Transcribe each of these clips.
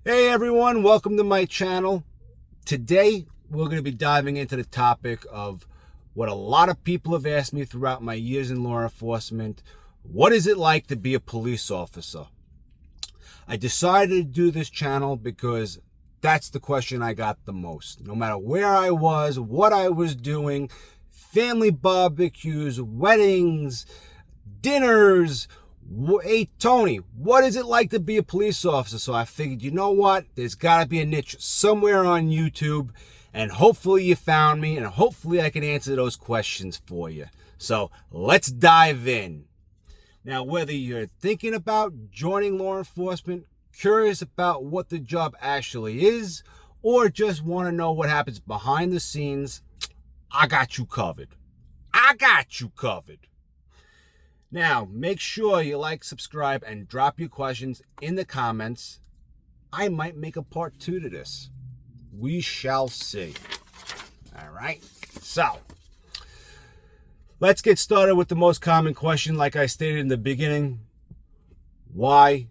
Hey everyone, welcome to my channel. Today we're going to be diving into the topic of what a lot of people have asked me throughout my years in law enforcement. What is it like to be a police officer? I decided to do this channel because that's the question I got the most. No matter where I was, what I was doing, family barbecues, weddings, dinners. Hey, Tony, what is it like to be a police officer? So I figured, you know what? There's got to be a niche somewhere on YouTube, and hopefully you found me, and hopefully I can answer those questions for you. So let's dive in. Now, whether you're thinking about joining law enforcement, curious about what the job actually is, or just want to know what happens behind the scenes, I got you covered. I got you covered. Now, make sure you like, subscribe, and drop your questions in the comments. I might make a part 2 to this. We shall see. All right. So, let's get started with the most common question, like I stated in the beginning. Why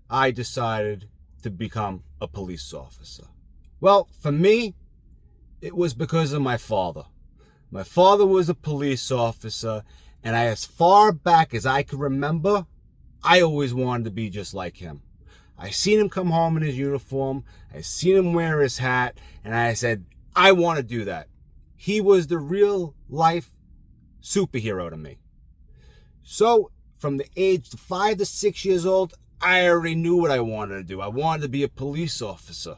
I decided to become a police officer. Well, for me, it was because of my father. My father was a police officer, and as far back as I could remember, I always wanted to be just like him. I seen him come home in his uniform. I seen him wear his hat. And I said, I want to do that. He was the real life superhero to me. So from the age of 5 to 6 years old, I already knew what I wanted to do. I wanted to be a police officer.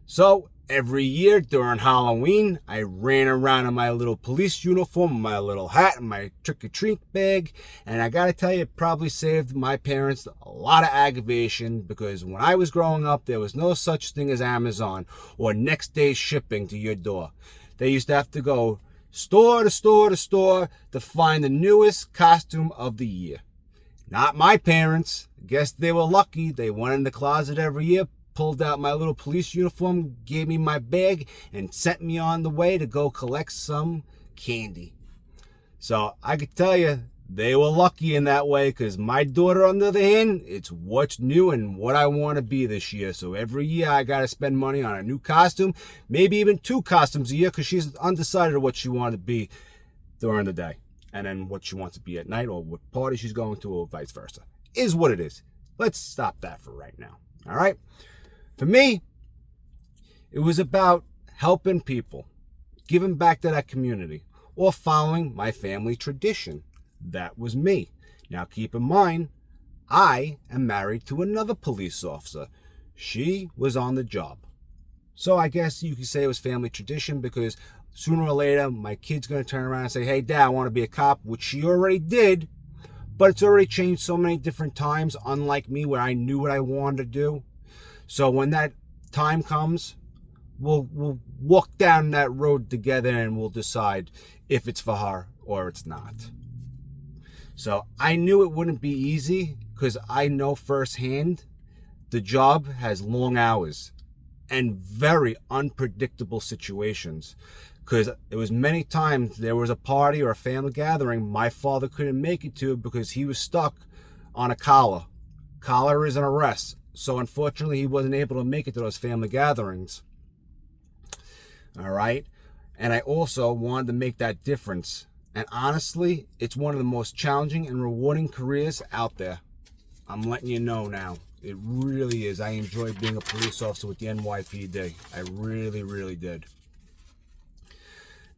So every year during Halloween, I ran around in my little police uniform, my little hat, and my trick-or-treat bag. And I gotta tell you, it probably saved my parents a lot of aggravation, because when I was growing up, there was no such thing as Amazon or next day shipping to your door. They used to have to go store to store to store to find the newest costume of the year. Not my parents. I guess they were lucky. They went in the closet every year, pulled out my little police uniform, gave me my bag, and sent me on the way to go collect some candy. So I could tell you, they were lucky in that way, because my daughter, on the other hand, it's what's new and what I want to be this year. So every year I got to spend money on a new costume, maybe even 2 costumes a year, because she's undecided on what she wanted to be during the day, and then what she wants to be at night, or what party she's going to, or vice versa. Is what it is. Let's stop that for right now. All right? For me, it was about helping people, giving back to that community, or following my family tradition. That was me. Now keep in mind, I am married to another police officer. She was on the job. So I guess you could say it was family tradition, because sooner or later, my kid's going to turn around and say, hey, Dad, I want to be a cop, which she already did, but it's already changed so many different times, unlike me, where I knew what I wanted to do. So when that time comes, we'll walk down that road together, and we'll decide if it's for her or it's not. So I knew it wouldn't be easy, because I know firsthand the job has long hours and very unpredictable situations. Because it was many times there was a party or a family gathering my father couldn't make it to, because he was stuck on a collar. Collar is an arrest. So unfortunately, he wasn't able to make it to those family gatherings. All right. And I also wanted to make that difference. And honestly, it's one of the most challenging and rewarding careers out there. I'm letting you know now. It really is. I enjoyed being a police officer with the NYPD. I really, really did.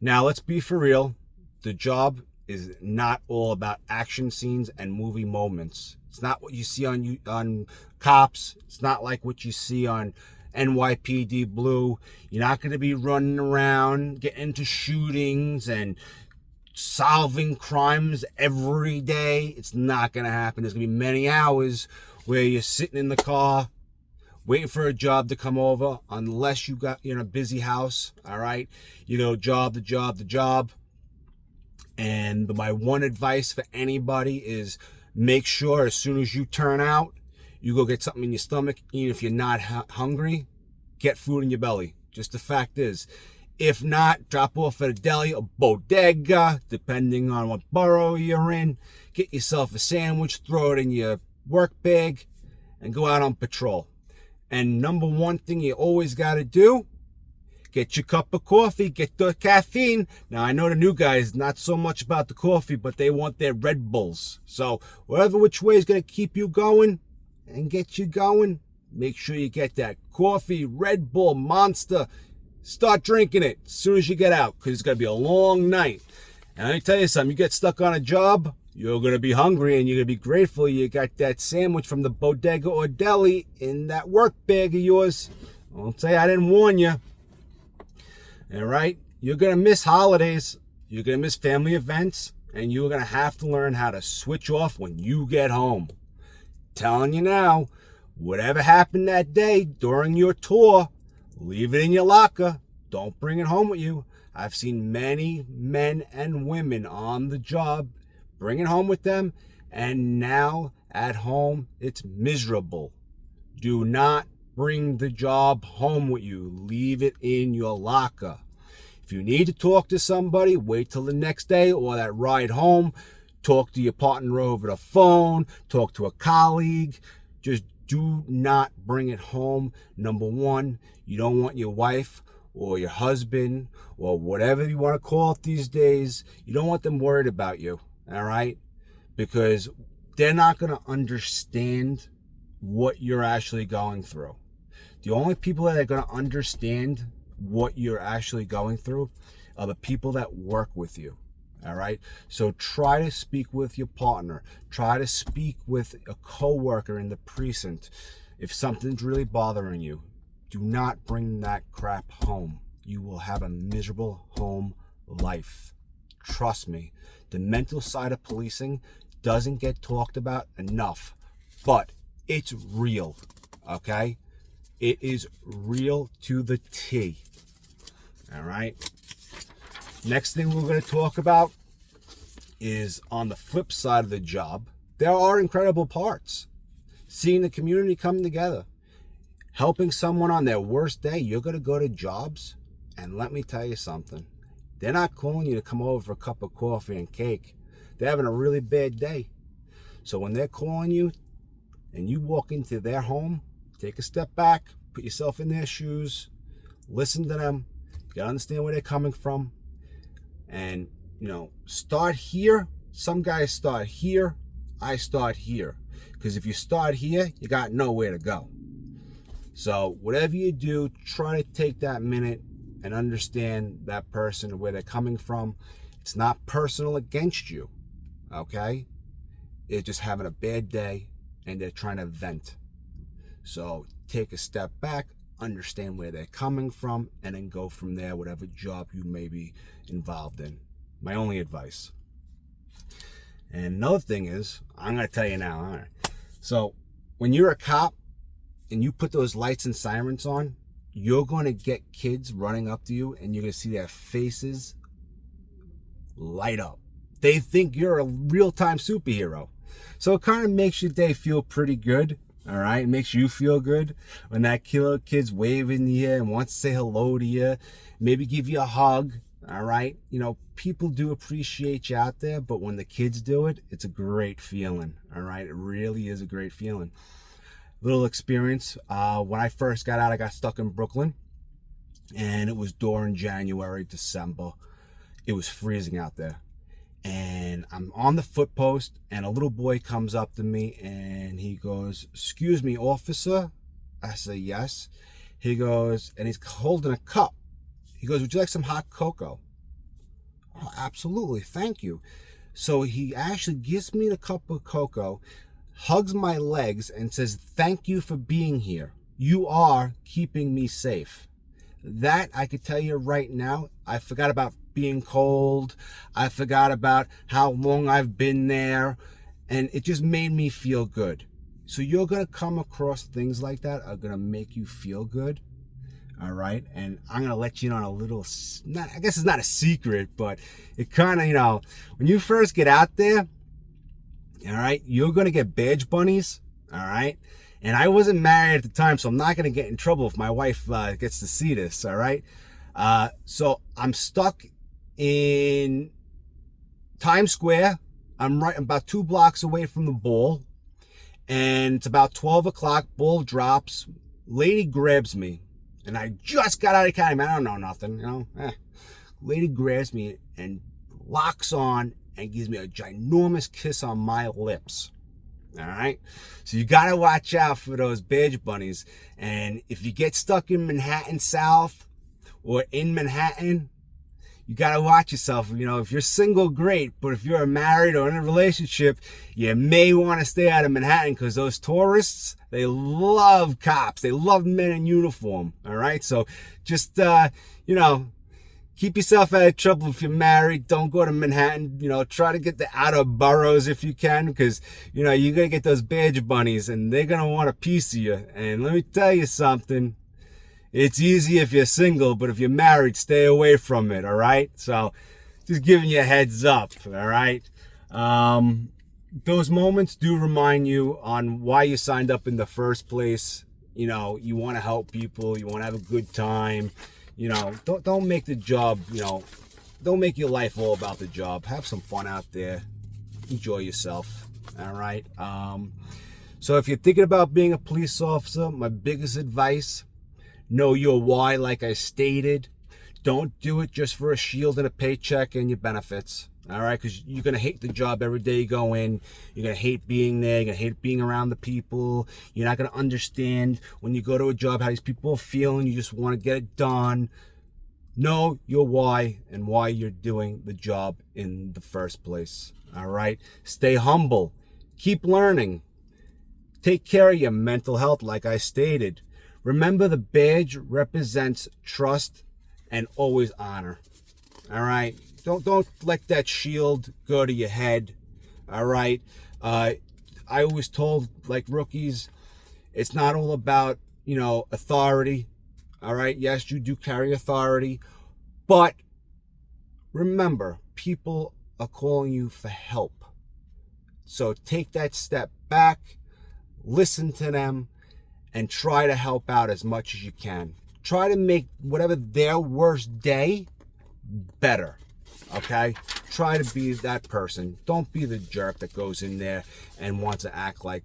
Now, let's be for real. The job is not all about action scenes and movie moments. It's not what you see on Cops. It's not like what you see on NYPD Blue. You're not going to be running around, getting into shootings and solving crimes every day. It's not going to happen. There's going to be many hours where you're sitting in the car waiting for a job to come over, unless you're in a busy house. All right, job to job to job. And my one advice for anybody is, make sure as soon as you turn out, you go get something in your stomach. Even if you're not hungry, get food in your belly. Just the fact is, if not, drop off at a deli, a bodega, depending on what borough you're in. Get yourself a sandwich, throw it in your work bag, and go out on patrol. And number one thing you always got to do, get your cup of coffee, get the caffeine. Now, I know the new guys, not so much about the coffee, but they want their Red Bulls. So whatever which way is going to keep you going and get you going, make sure you get that coffee, Red Bull, Monster. Start drinking it as soon as you get out, because it's going to be a long night. And let me tell you something, you get stuck on a job, you're going to be hungry, and you're going to be grateful you got that sandwich from the bodega or deli in that work bag of yours. Don't say I didn't warn you. All right? You're going to miss holidays. You're going to miss family events. And you're going to have to learn how to switch off when you get home. Telling you now, whatever happened that day during your tour, leave it in your locker. Don't bring it home with you. I've seen many men and women on the job bring it home with them. And now at home, it's miserable. Do not bring the job home with you. Leave it in your locker. If you need to talk to somebody, wait till the next day or that ride home. Talk to your partner over the phone. Talk to a colleague. Just do not bring it home. Number one, you don't want your wife or your husband or whatever you want to call it these days. You don't want them worried about you, all right? Because they're not going to understand what you're actually going through. The only people that are going to understand what you're actually going through are the people that work with you. All right. So try to speak with your partner. Try to speak with a coworker in the precinct. If something's really bothering you, do not bring that crap home. You will have a miserable home life. Trust me. The mental side of policing doesn't get talked about enough, but it's real. Okay. It is real to the T. All right. Next thing we're going to talk about is on the flip side of the job. There are incredible parts. Seeing the community come together. Helping someone on their worst day. You're going to go to jobs, and let me tell you something. They're not calling you to come over for a cup of coffee and cake. They're having a really bad day. So when they're calling you and you walk into their home, take a step back, put yourself in their shoes, listen to them, you gotta understand where they're coming from, and, start here. Some guys start here, I start here. Because if you start here, you got nowhere to go. So whatever you do, try to take that minute and understand that person and where they're coming from. It's not personal against you, okay? They're just having a bad day and they're trying to vent. So take a step back, understand where they're coming from, and then go from there, whatever job you may be involved in. My only advice. And another thing is, I'm going to tell you now. All right. So when you're a cop and you put those lights and sirens on, you're going to get kids running up to you and you're going to see their faces light up. They think you're a real-time superhero. So it kind of makes your day feel pretty good. All right, it makes you feel good when that kid's waving to you and wants to say hello to you, maybe give you a hug. All right, people do appreciate you out there, but when the kids do it, it's a great feeling. All right, it really is a great feeling. Little experience. When I first got out, I got stuck in Brooklyn, and it was during January, December. It was freezing out there. And I'm on the foot post, and a little boy comes up to me, and he goes, "Excuse me, officer?" I say, "Yes." He goes, and he's holding a cup. He goes, "Would you like some hot cocoa?" "Oh, absolutely, thank you." So he actually gives me the cup of cocoa, hugs my legs, and says, "Thank you for being here. You are keeping me safe." That, I could tell you right now, I forgot about being cold. I forgot about how long I've been there. And it just made me feel good. So you're going to come across things like that are going to make you feel good. All right. And I'm going to let you in on a little, I guess it's not a secret, but it kind of, when you first get out there, all right, you're going to get badge bunnies. All right. And I wasn't married at the time, so I'm not going to get in trouble if my wife gets to see this, all right? So I'm stuck in Times Square. I'm about 2 blocks away from the ball, and it's about 12 o'clock. Ball drops. lady grabs me, and I just got out of academy. I don't know nothing, Lady grabs me and locks on and gives me a ginormous kiss on my lips. All right. So you got to watch out for those badge bunnies. And if you get stuck in Manhattan South or in Manhattan, you got to watch yourself. If you're single, great. But if you're married or in a relationship, you may want to stay out of Manhattan, because those tourists, they love cops. They love men in uniform. All right. So just, keep yourself out of trouble if you're married. Don't go to Manhattan. Try to get the outer boroughs if you can, because, you're going to get those badge bunnies and they're going to want a piece of you. And let me tell you something. It's easy if you're single, but if you're married, stay away from it, all right? So just giving you a heads up, all right? Those moments do remind you on why you signed up in the first place. You want to help people. You want to have a good time. Don't make the job, don't make your life all about the job. Have some fun out there. Enjoy yourself, all right? So if you're thinking about being a police officer, my biggest advice, know your why, like I stated. Don't do it just for a shield and a paycheck and your benefits, all right? Because you're going to hate the job every day you go in. You're going to hate being there. You're going to hate being around the people. You're not going to understand when you go to a job how these people are feeling. You just want to get it done. Know your why and why you're doing the job in the first place, all right? Stay humble. Keep learning. Take care of your mental health, like I stated. Remember, the badge represents trust and always honor. All right? Don't let that shield go to your head. All right? I always told, like, rookies, it's not all about, authority. All right? Yes, you do carry authority. But remember, people are calling you for help. So take that step back, listen to them, and try to help out as much as you can. Try to make whatever their worst day better, okay? Try to be that person. Don't be the jerk that goes in there and wants to act like,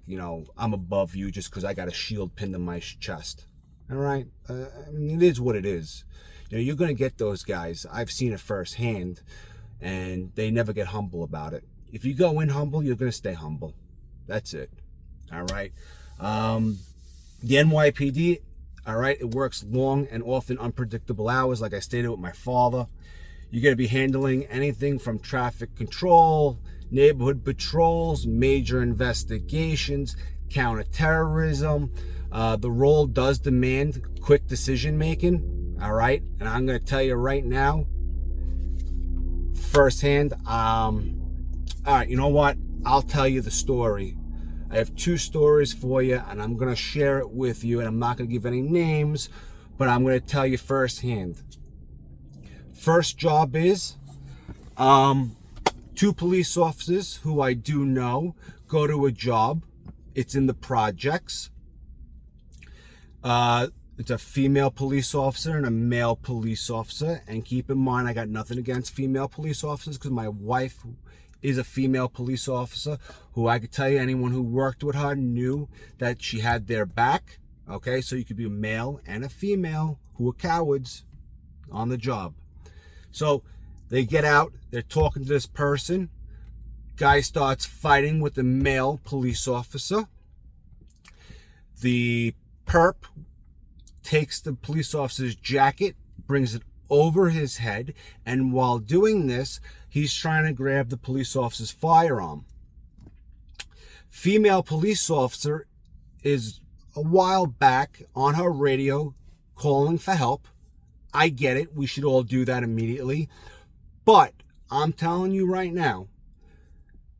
I'm above you just because I got a shield pinned to my chest, all right? It is what it is. You're going to get those guys. I've seen it firsthand, and they never get humble about it. If you go in humble, you're going to stay humble. That's it, all right? The NYPD, all right, it works long and often unpredictable hours, like I stated with my father. You're going to be handling anything from traffic control, neighborhood patrols, major investigations, counterterrorism. The role does demand quick decision making, all right? And I'm going to tell you right now, firsthand, all right, you know what? I'll tell you the story. I have two stories for you, and I'm going to share it with you, and I'm not going to give any names, but I'm going to tell you firsthand. First job is two police officers who I do know go to a job. It's in the projects. It's a female police officer and a male police officer. And keep in mind, I got nothing against female police officers, because my wife is a female police officer who, I could tell you, anyone who worked with her knew that she had their back. Okay, so you could be a male and a female who are cowards on the job. So they get out, they're talking to this person. Guy starts fighting with the male police officer. The perp takes the police officer's jacket, brings it over his head, and while doing this, he's trying to grab the police officer's firearm. Female police officer is a while back on her radio calling for help. I get it. We should all do that immediately. But I'm telling you right now,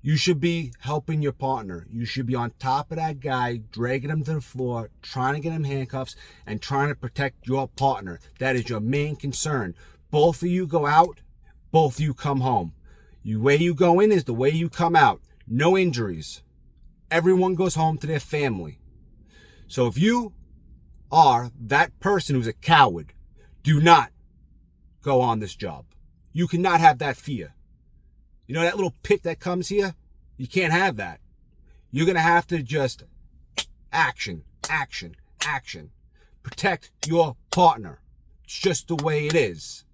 you should be helping your partner. You should be on top of that guy, dragging him to the floor, trying to get him handcuffs, and trying to protect your partner. That is your main concern. Both of you go out, both of you come home. The way you go in is the way you come out. No injuries. Everyone goes home to their family. So if you are that person who's a coward, do not go on this job. You cannot have that fear. You know that little pit that comes here? You can't have that. You're going to have to just action, action, action. protect your partner. It's just the way it is.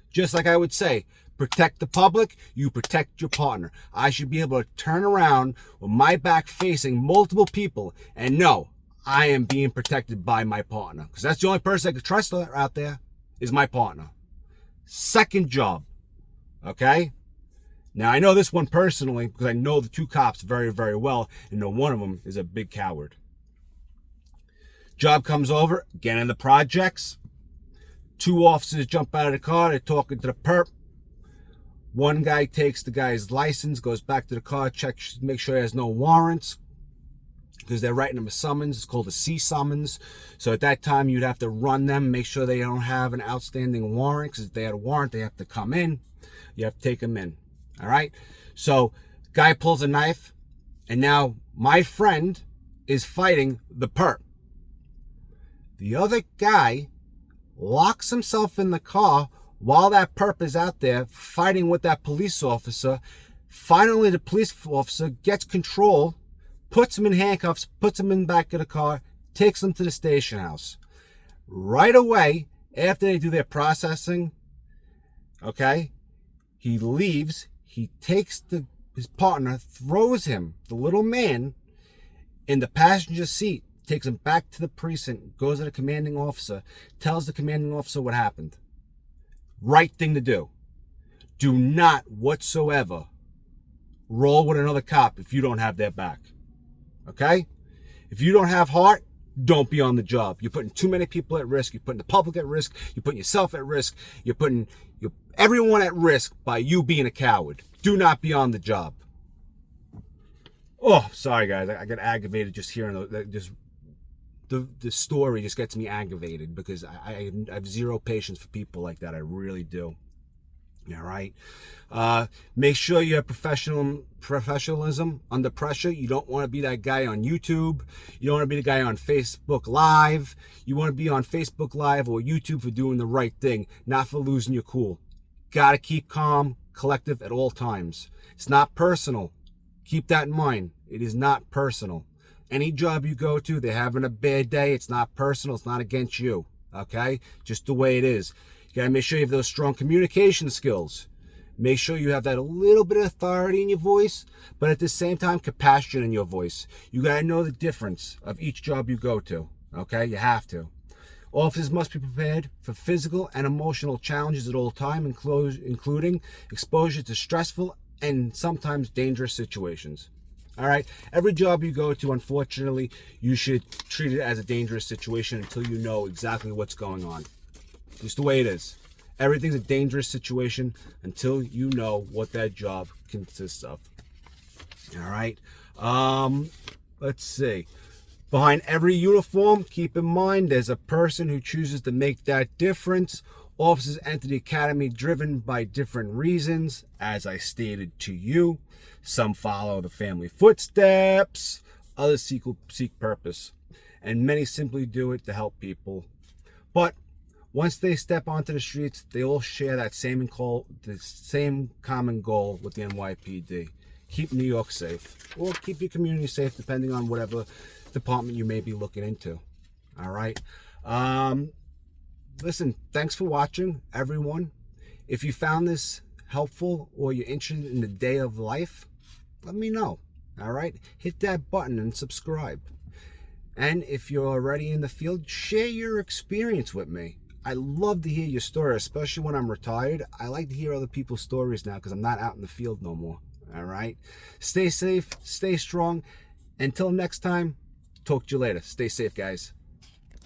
Just like I would say, protect the public, you protect your partner. I should be able to turn around with my back facing multiple people and know I am being protected by my partner. Because that's the only person I can trust out there is my partner. Second job, okay? Now, I know this one personally because I know the two cops very, very well, and know one of them is a big coward. Job comes over, get in the projects. Two officers jump out of the car, they're talking to the perp. One guy takes the guy's license, goes back to the car, checks, make sure he has no warrants, because they're writing him a summons. It's called a C summons. So at that time, you'd have to run them, make sure they don't have an outstanding warrant, because if they had a warrant, they have to come in. You have to take them in. All right? So guy pulls a knife, and now my friend is fighting the perp. The other guy locks himself in the car while that perp is out there fighting with that police officer. Finally, the police officer gets control, puts him in handcuffs, puts him in the back of the car, takes him to the station house. Right away, after they do their processing, okay, he leaves, he takes his partner, throws him, the little man, in the passenger seat, takes him back to the precinct, goes to the commanding officer, tells the commanding officer what happened. Right thing to do. Do not whatsoever roll with another cop if you don't have their back. Okay? If you don't have heart, don't be on the job. You're putting too many people at risk. You're putting the public at risk. You're putting yourself at risk. You're putting everyone at risk by you being a coward. Do not be on the job. Oh, sorry guys. I get aggravated just hearing the story just gets me aggravated because I have zero patience for people like that. I really do. All right. Make sure you have professionalism under pressure. You don't want to be that guy on YouTube. You don't want to be the guy on Facebook Live. You want to be on Facebook Live or YouTube for doing the right thing, not for losing your cool. Got to keep calm, collective at all times. It's not personal. Keep that in mind. It is not personal. Any job you go to, they're having a bad day. It's not personal. It's not against you. Okay? Just the way it is. You got to make sure you have those strong communication skills. Make sure you have that a little bit of authority in your voice, but at the same time, compassion in your voice. You got to know the difference of each job you go to. Okay? You have to. Officers must be prepared for physical and emotional challenges at all times, including exposure to stressful and sometimes dangerous situations. All right. Every job you go to, unfortunately, you should treat it as a dangerous situation until you know exactly what's going on. Just the way it is. Everything's a dangerous situation until you know what that job consists of. All right. Let's see. Behind every uniform, keep in mind there's a person who chooses to make that difference. Officers enter the academy driven by different reasons, as I stated to you. Some follow the family footsteps, others seek purpose, and many simply do it to help people. But once they step onto the streets, they all share that same common goal with the NYPD. Keep New York safe, or keep your community safe, depending on whatever department you may be looking into. All right. Listen, thanks for watching, everyone. If you found this helpful or you're interested in the day of life, let me know. All right. Hit that button and subscribe. And if you're already in the field, share your experience with me. I love to hear your story, especially when I'm retired. I like to hear other people's stories now because I'm not out in the field no more. All right. Stay safe. Stay strong. Until next time, talk to you later. Stay safe, guys.